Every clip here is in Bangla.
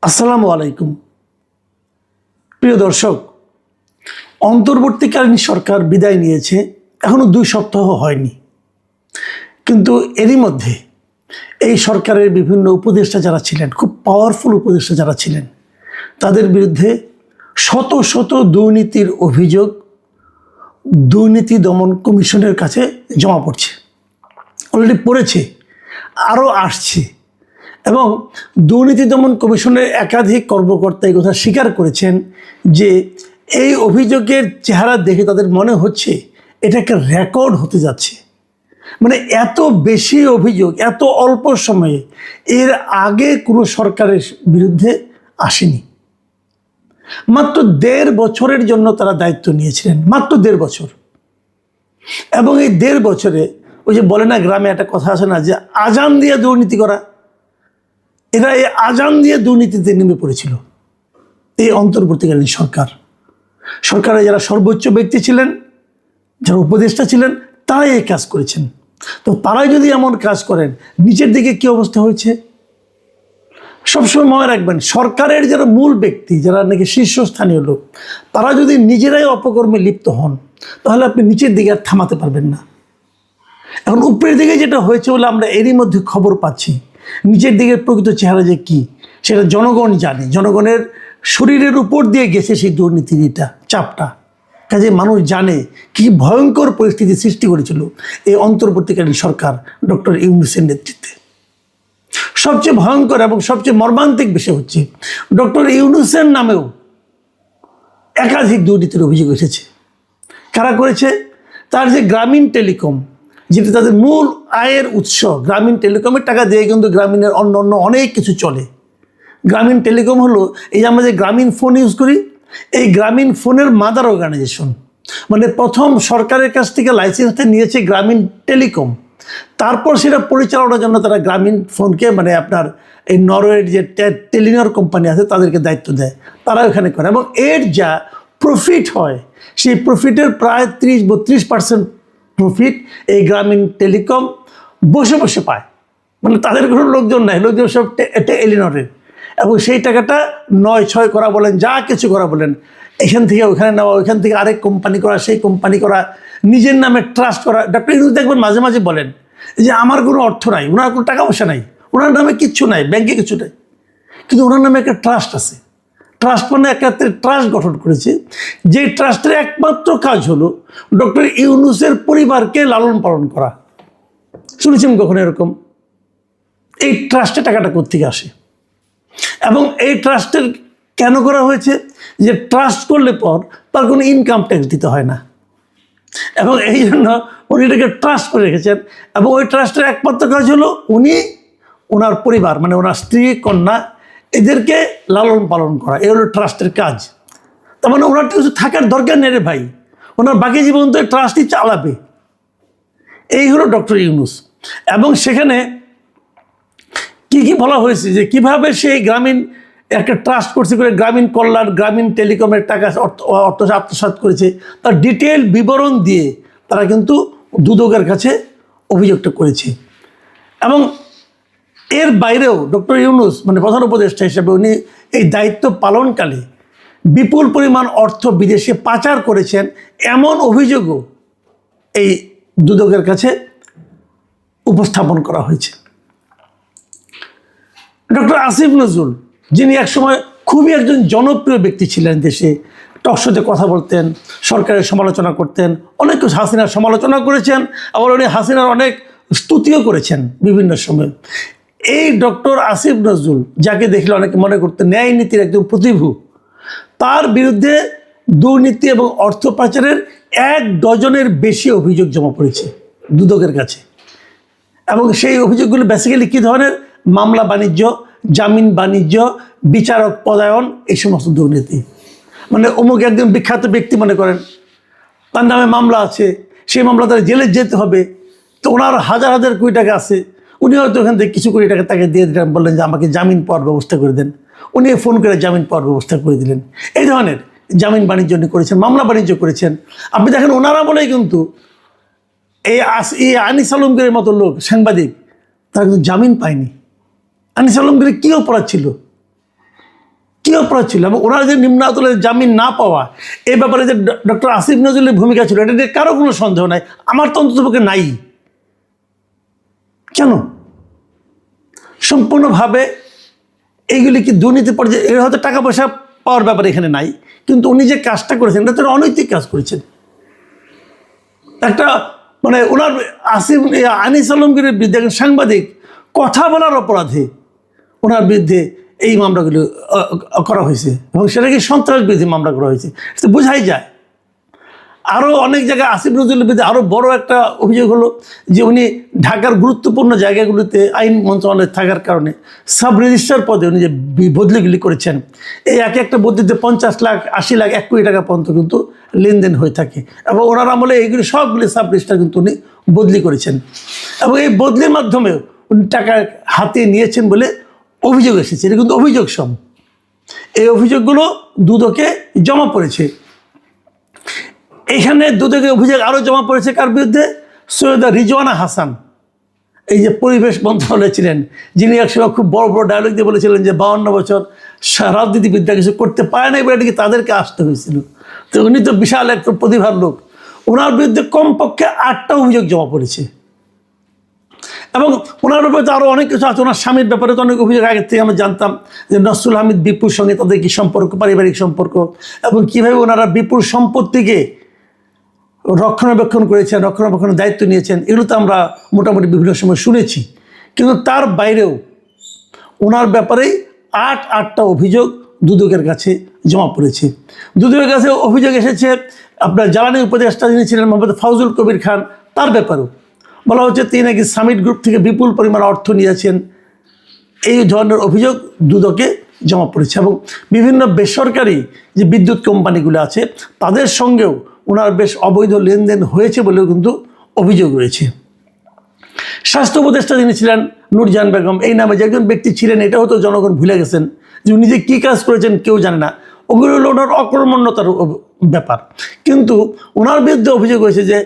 আসসালামু আলাইকুম প্রিয় দর্শক, অন্তর্বর্তীকালীন সরকার বিদায় নিয়েছে, এখনো 2 সপ্তাহ হয়নি, কিন্তু এরই মধ্যে এই সরকারের বিভিন্ন উপদেষ্টা যারা ছিলেন, খুব পাওয়ারফুল উপদেষ্টা যারা ছিলেন, তাদের বিরুদ্ধে শত শত দুর্নীতির অভিযোগ দুর্নীতি দমন কমিশনের কাছে জমা পড়ছে, অলরেডি পড়েছে, আরও আসছে। এবং দুর্নীতি দমন কমিশনের একাধিক কর্মকর্তা এই কথা স্বীকার করেছেন যে এই অভিযোগের চেহারা দেখে তাদের মনে হচ্ছে এটা একটা রেকর্ড হতে যাচ্ছে। মানে এত বেশি অভিযোগ এত অল্প সময়ে এর আগে কোনো সরকারের বিরুদ্ধে আসেনি। মাত্র 1.5 বছরের জন্য তারা দায়িত্ব নিয়েছিলেন, মাত্র 1.5 বছর। এবং এই 1.5 বছরে ওই যে বলে না, গ্রামে একটা কথা আছে না, যে আজান দিয়ে দুর্নীতি করা, এরা এই আজান দিয়ে দুর্নীতিতে নেমে পড়েছিল। এই অন্তর্বর্তীকালীন সরকারে যারা সর্বোচ্চ ব্যক্তি ছিলেন, যারা উপদেষ্টা ছিলেন, তারাই এই কাজ করেছেন। তো তারাই যদি এমন কাজ করেন, নিচের দিকে কি অবস্থা হয়েছে সবসময় মনে রাখবেন। সরকারের যারা মূল ব্যক্তি, যারা নাকি শীর্ষস্থানীয় লোক, তারা যদি নিজেরাই অপকর্মে লিপ্ত হন, তাহলে আপনি নিচের দিকে আর থামাতে পারবেন না। এখন উপরের দিকে যেটা হয়েছে বলে আমরা এরই মধ্যে খবর পাচ্ছি, নিচের দিকের প্রকৃত চেহারা যে কি সেটা জনগণ জানে। জনগণের শরীরের উপর দিয়ে গেছে সেই দুর্নীতিটা, চাপটা। কাজে মানুষ জানে কি ভয়ঙ্কর পরিস্থিতি সৃষ্টি করেছিল এই অন্তর্বর্তীকালীন সরকার ডক্টর ইউনূসের নেতৃত্বে। সবচেয়ে ভয়ঙ্কর এবং সবচেয়ে মর্মান্তিক বিষয় হচ্ছে, ডক্টর ইউনূসের নামেও একাধিক দুর্নীতির অভিযোগ এসেছে। কারা করেছে? তার যে গ্রামীণ টেলিকম, যেটা তাদের মূল আয়ের উৎস, গ্রামীণ টেলিকমের টাকা দিয়ে কিন্তু গ্রামীণের অন্য অনেক কিছু চলে। গ্রামীণ টেলিকম হলো এই যে আমরা যে গ্রামীণ ফোন ইউজ করি, এই গ্রামীণ ফোনের মাদার অর্গানাইজেশন। মানে প্রথম সরকারের কাছ থেকে লাইসেন্সটা নিয়েছে গ্রামীণ টেলিকম, তারপর সেটা পরিচালনার জন্য তারা গ্রামীণ ফোনকে, মানে আপনার এই নরওয়ের যে টেলিনর কোম্পানি আছে তাদেরকে দায়িত্ব দেয়, তারা ওখানে করে। এবং এর যা প্রফিট হয়, সেই প্রফিটের প্রায় 30-32% প্রফিট এই গ্রামীণ টেলিকম বসে বসে পায়। মানে তাদের কোনো লোকজন নাই, লোকজন সব টেলিনরের। এবং সেই টাকাটা 9-6 করা বলেন, যা কিছু করা বলেন, এখান থেকে ওখানে নেওয়া, ওইখান থেকে আরেক কোম্পানি করা, সেই কোম্পানি করা, নিজের নামে ট্রাস্ট করা। ডক্টর ইউনূস দেখবেন মাঝে মাঝে বলেন যে আমার কোনো অর্থ নাই, ওনার কোনো টাকা পয়সা নাই, ওনার নামে কিচ্ছু নাই, ব্যাংকে কিছু নাই, কিন্তু ওনার নামে একটা ট্রাস্ট আছে। ট্রাস্ট মানে একটা ট্রাস্ট গঠন করেছে, যে ট্রাস্টের একমাত্র কাজ হলো ডক্টর ইউনূসের পরিবারকে লালন পালন করা। শুনেছেন কখনো এরকম? এই ট্রাস্টে টাকাটা কোত্থেকে আসে? এবং এই ট্রাস্টের কেন করা হয়েছে? যে ট্রাস্ট করলে পর তার কোনো ইনকাম ট্যাক্স দিতে হয় না, এবং এই জন্য উনি এটাকে ট্রাস্ট করে রেখেছেন। এবং ওই ট্রাস্টের একমাত্র কাজ হলো উনি, ওনার পরিবার, মানে ওনার স্ত্রী, কন্যা, এদেরকে লালন পালন করা। এই হলো ট্রাস্টের কাজ। তার মানে ওনার কিছু থাকার দরকার নেই রে ভাই, ওনার বাকি জীবন তো ট্রাস্টই চালাবে। এই হলো ডক্টর ইউনূস। এবং সেখানে কি কি বলা হয়েছে, যে কিভাবে সেই গ্রামীণ একটা ট্রাস্ট করছে করে গ্রামীণ কল্যাণ, গ্রামীণ টেলিকমের টাকা অর্থ আত্মসাৎ করেছে, তার ডিটেল বিবরণ দিয়ে তারা কিন্তু দুদকের কাছে অভিযোগটা করেছে। এবং এর বাইরেও ডক্টর ইউনূস, মানে প্রধান উপদেষ্টা হিসেবে, উনি এই দায়িত্ব পালনকালে বিপুল পরিমাণ অর্থ বিদেশে পাচার করেছেন, এমন অভিযোগও এই দুদকের কাছে উপস্থাপন করা হয়েছে। ডক্টর আসিফ নজরুল, যিনি একসময় খুবই একজন জনপ্রিয় ব্যক্তি ছিলেন দেশে, টকশোতে কথা বলতেন, সরকারের সমালোচনা করতেন, অনেক কিছু হাসিনার সমালোচনা করেছেন, আবার উনি হাসিনার অনেক স্তুতিও করেছেন বিভিন্ন সময়। এই ডক্টর আসিফ নজরুল, যাকে দেখলে অনেকে মনে করতেন ন্যায় নীতির একজন প্রতিভূ, তার বিরুদ্ধে দুর্নীতি এবং অর্থ পাচারের 1 ডজনের বেশি অভিযোগ জমা পড়েছে দুদকের কাছে। এবং সেই অভিযোগগুলো বেসিক্যালি কী ধরনের? মামলা বাণিজ্য, জামিন বাণিজ্য, বিচারক পদায়ন, এই সমস্ত দুর্নীতি। মানে অমুক একজন বিখ্যাত ব্যক্তি, মনে করেন তার নামে মামলা আছে, সেই মামলা তার জেলে যেতে হবে, তো ওনার হাজার হাজার কোটি টাকা আছে, উনি হয়তো ওখান থেকে কিছু কোটি টাকা তাকে দিয়ে দিলেন, বললেন যে আমাকে জামিন পাওয়ার ব্যবস্থা করে দেন, উনি ফোন করে জামিন পাওয়ার ব্যবস্থা করে দিলেন। এই ধরনের জামিন বাণিজ্য উনি করেছেন, মামলা বাণিজ্য করেছেন। আপনি দেখেন ওনারা বলেই কিন্তু এই আনিস আলমগীরের মতো লোক, সাংবাদিক, তারা কিন্তু জামিন পায়নি। আনিস আলমগীরের কী অপরাধ ছিল? কী অপরাধ ছিল এবং ওনার যে নিম্ন আদালতের জামিন না পাওয়া এই ব্যাপারে যে ডক্টর আসিফ নজরুলের ভূমিকা ছিল এটা নিয়ে কারো কোনো সন্দেহ নাই, আমার তো অন্ততপক্ষে নাই। কেন সম্পূর্ণভাবে এইগুলি কি দুর্নীতি পর্যায়ে, এর হয়তো টাকা পয়সা পাওয়ার ব্যাপারে এখানে নাই, কিন্তু উনি যে কাজটা করেছেন এটা তো অনৈতিক কাজ করেছেন। একটা মানে ওনার আসিফ আনিস আলমগীরের বিরুদ্ধে একজন সাংবাদিক কথা বলার অপরাধে ওনার বিরুদ্ধে এই মামলাগুলো করা হয়েছে এবং সেটাকে সন্ত্রাস বিরোধী মামলা করা হয়েছে, সেটা বোঝাই যায়। আরও অনেক জায়গায় আসিফ নজরুলের বিরুদ্ধে আরও বড় একটা অভিযোগ হলো যে উনি ঢাকার গুরুত্বপূর্ণ জায়গাগুলিতে আইন মন্ত্রণালয়ে থাকার কারণে সাব রেজিস্ট্রার পদে উনি যে বদলিগুলি করেছেন, এই একটা বদলিতে 50 লাখ 80 লাখ 1 কোটি টাকা পর্যন্ত কিন্তু লেনদেন হয়ে থাকে এবং ওনার আমলে এইগুলি সবগুলি সাব রেজিস্ট্রার কিন্তু উনি বদলি করেছেন এবং এই বদলির মাধ্যমে উনি টাকা হাতে নিয়েছেন বলে অভিযোগ এসেছে। এটা কিন্তু অভিযোগ সব, এই অভিযোগগুলো দুদকে জমা পড়েছে। এখানে দুদকে অভিযোগ আরও জমা পড়েছে কার বিরুদ্ধে? সৈয়দা রিজওয়ানা হাসান, এই যে পরিবেশ মন্ত্রণালয়ে ছিলেন, যিনি একসময় খুব বড় বড় ডায়লগ দিয়ে বলেছিলেন যে 52 বছর রাজনীতিবিদরা কিছু করতে পারে না বলে এটাকে তাদেরকে আসতে হয়েছিল। তো উনি তো বিশাল একটা প্রতিভার লোক, ওনার বিরুদ্ধে কমপক্ষে 8টা অভিযোগ জমা পড়েছে এবং ওনার ব্যাপারে তো আরও অনেক কিছু আছে। ওনার স্বামীর ব্যাপারে তো অনেক অভিযোগ আগের থেকে আমরা জানতাম যে নসরুল হামিদ বিপুর সঙ্গে তাদের কী সম্পর্ক, পারিবারিক সম্পর্ক, এবং কীভাবে ওনারা বিপুর সম্পত্তিকে রক্ষণাবেক্ষণ করেছেন, রক্ষণাবেক্ষণের দায়িত্ব নিয়েছেন, এগুলো তো আমরা মোটামুটি বিভিন্ন সময় শুনেছি। কিন্তু তার বাইরেও ওনার ব্যাপারেই 8টা অভিযোগ দুদকের কাছে জমা পড়েছে। দুদকের কাছে অভিযোগ এসেছে আপনার জ্বালানি উপদেষ্টা যিনি ছিলেন মোহাম্মদ ফাউজুল কবির খান, তার ব্যাপারেও বলা হচ্ছে তিনি নাকি সামিট গ্রুপ থেকে বিপুল পরিমাণ অর্থ নিয়েছেন। এই ধরনের অভিযোগ দুদকে জমা পড়েছে এবং বিভিন্ন বেসরকারি যে বিদ্যুৎ কোম্পানিগুলো আছে তাদের সঙ্গেও ওনার বেশ অবৈধ লেনদেন হয়েছে বলেও কিন্তু অভিযোগ রয়েছে। স্বাস্থ্য উপদেষ্টা যিনি ছিলেন নূরজাহান বেগম, এই নামে যে একজন ব্যক্তি ছিলেন এটাও তো জনগণ ভুলে গেছেন, যে উনি যে কী কাজ করেছেন কেউ জানে না। ওগুলো হলো ওনার অকর্মণ্যতার ব্যাপার। কিন্তু ওনার বিরুদ্ধে অভিযোগ হয়েছে যে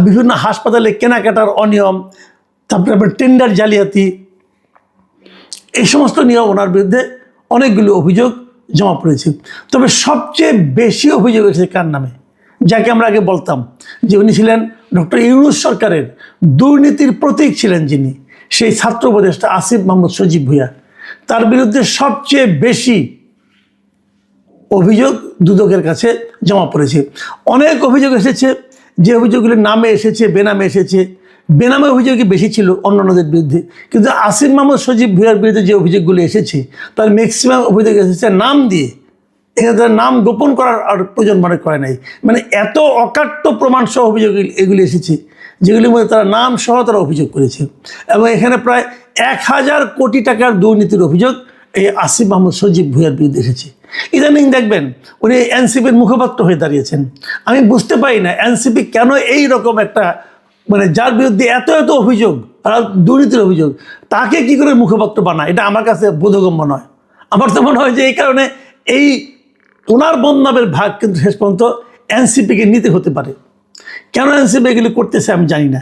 বিভিন্ন হাসপাতালে কেনাকাটার অনিয়ম, তারপরে আপনার টেন্ডার জালিয়াতি, এই সমস্ত নিয়ে ওনার বিরুদ্ধে অনেকগুলো অভিযোগ জমা পড়েছে। তবে সবচেয়ে বেশি অভিযোগ এসেছে কার নামে? যাকে আমরা আগে বলতাম যে উনি ছিলেন ডক্টর ইউনূস সরকারের দুর্নীতির প্রতীক ছিলেন, যিনি সেই ছাত্র উপদেষ্টা আসিফ মাহমুদ সজীব ভূঁইয়া, তার বিরুদ্ধে সবচেয়ে বেশি অভিযোগ দুদকের কাছে জমা পড়েছে। অনেক অভিযোগ এসেছে, যে অভিযোগগুলির নামে এসেছে, বেনামে এসেছে। বেনামে অভিযোগই বেশি ছিল অন্যান্যদের বিরুদ্ধে, কিন্তু আসিফ মাহমুদ সজীব ভূঁইয়ার বিরুদ্ধে যে অভিযোগগুলি এসেছে তার ম্যাক্সিমাম অভিযোগ এসেছে নাম দিয়ে। এখানে তার নাম গোপন করার আর প্রয়োজন মনে করে নাই, মানে এত অকাট্য প্রমাণ সহ অভিযোগ এগুলি এসেছে যেগুলির মধ্যে তারা নাম সহ তারা অভিযোগ করেছে। এবং এখানে প্রায় 1000 কোটি টাকার দুর্নীতির অভিযোগ এই আসিফ মাহমুদ সজীব ভূঁইয়ার বিরুদ্ধে এসেছে। ইদানিং দেখবেন উনি এনসিপির মুখপাত্র হয়ে দাঁড়িয়েছেন। আমি বুঝতে পারি না এনসিপি কেন এই রকম একটা, মানে যার বিরুদ্ধে এত অভিযোগ আর দুর্নীতির অভিযোগ, তাকে কি করে মুখপাত্র বানায়, এটা আমার কাছে বোধগম্য নয়। আমার তো মনে হয় যে এই কারণে এই ওনার বদনামের ভাগ কিন্তু শেষ পর্যন্ত এনসিপিকে নিতে হতে পারে। কেন এনসিপি এগুলি করতেছে আমি জানি না,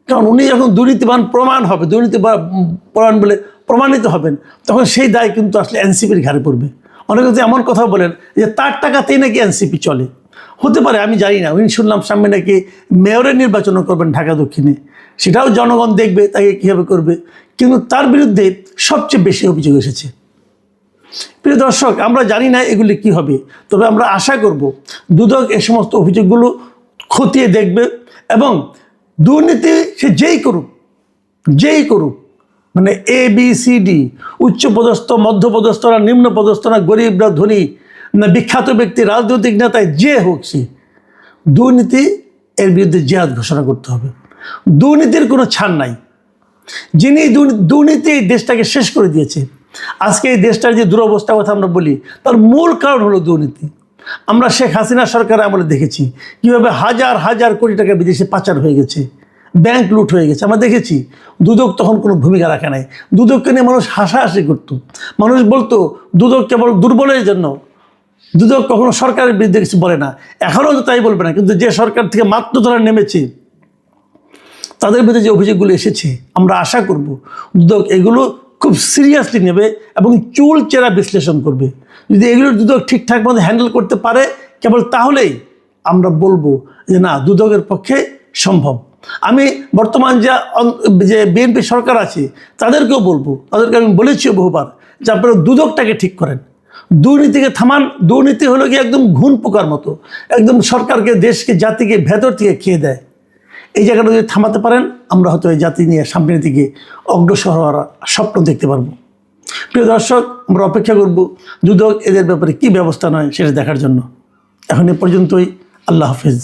কারণ উনি যখন দুর্নীতিবান প্রমাণ হবে, দুর্নীতিবান বলে প্রমাণিত হবেন, তখন সেই দায় কিন্তু আসলে এনসিপির ঘাড়ে পড়বে। অনেকে তো এমন কথা বলেন যে তার টাকাতেই নাকি এনসিপি চলে, হতে পারে আমি জানি না। উনি শুনলাম সামনে নাকি মেয়রের নির্বাচনও করবেন ঢাকা দক্ষিণে, সেটাও জনগণ দেখবে তাকে কীভাবে করবে, কিন্তু তার বিরুদ্ধে সবচেয়ে বেশি অভিযোগ এসেছে। প্রিয় দর্শক, আমরা জানি না এগুলি কি হবে, তবে আমরা আশা করব দুদক এই সমস্ত অভিযোগগুলো খতিয়ে দেখবে এবং দুর্নীতি সে যেই করুক, মানে ABCD, উচ্চপদস্থ, মধ্যপদস্থ না নিম্নপদস্থ না গরিবরা ধনী না বিখ্যাত ব্যক্তি রাজনৈতিক নেতায় যে হোক, সে দুর্নীতি এর বিরুদ্ধে জিহাদ ঘোষণা করতে হবে। দুর্নীতির কোনো ছাড় নাই। যিনি দুর্নীতি এই দেশটাকে শেষ করে দিয়েছে, আজকে এই দেশটার যে দুরবস্থার কথা আমরা বলি, তার মূল কারণ হলো দুর্নীতি। আমরা শেখ হাসিনা সরকার আমলে দেখেছি কীভাবে হাজার হাজার কোটি টাকা বিদেশে পাচার হয়ে গেছে, ব্যাংক লুট হয়ে গেছে। আমরা দেখেছি দুদক তখন কোনো ভূমিকা রাখে নাই। দুদককে নিয়ে মানুষ হাসাহাসি করতো, মানুষ বলতো দুদক কেবল দুর্বলের জন্য, দুদক কখনো সরকারের বিরুদ্ধে কিছু বলে না, এখনও তো তাই বলবে না। কিন্তু যে সরকার থেকে মাত্র ধরা নেমেছে, তাদের বিরুদ্ধে যে অভিযোগগুলো এসেছে, আমরা আশা করব দুদক এগুলো খুব সিরিয়াসলি নেবে এবং চুল চেরা বিশ্লেষণ করবে। যদি এগুলো দুদক ঠিকঠাক মতো হ্যান্ডেল করতে পারে কেবল তাহলেই আমরা বলবো যে না, দুদকের পক্ষে সম্ভব। আমি বর্তমান যে বিএনপি সরকার আছে তাদেরকেও বলবো, তাদেরকে আমি বলেছি বহুবার যে আপনারা দুদকটাকে ঠিক করেন, দুর্নীতিকে থামান। দুর্নীতি হলো কি একদম ঘুণ পোকার মতো, একদম সরকারকে, দেশকে, জাতিকে ভেতর থেকে খেয়ে দেয়। এই জায়গাটা যদি থামাতে পারেন, আমরা হয়তো এই জাতি নিয়ে সামনের দিকে অগ্রসর হওয়ার স্বপ্ন দেখতে পারবো। প্রিয় দর্শক, আমরা অপেক্ষা করব দুদক এদের ব্যাপারে কী ব্যবস্থা নেয় সেটা দেখার জন্য। এখন এ পর্যন্তই। আল্লাহ হাফেজ।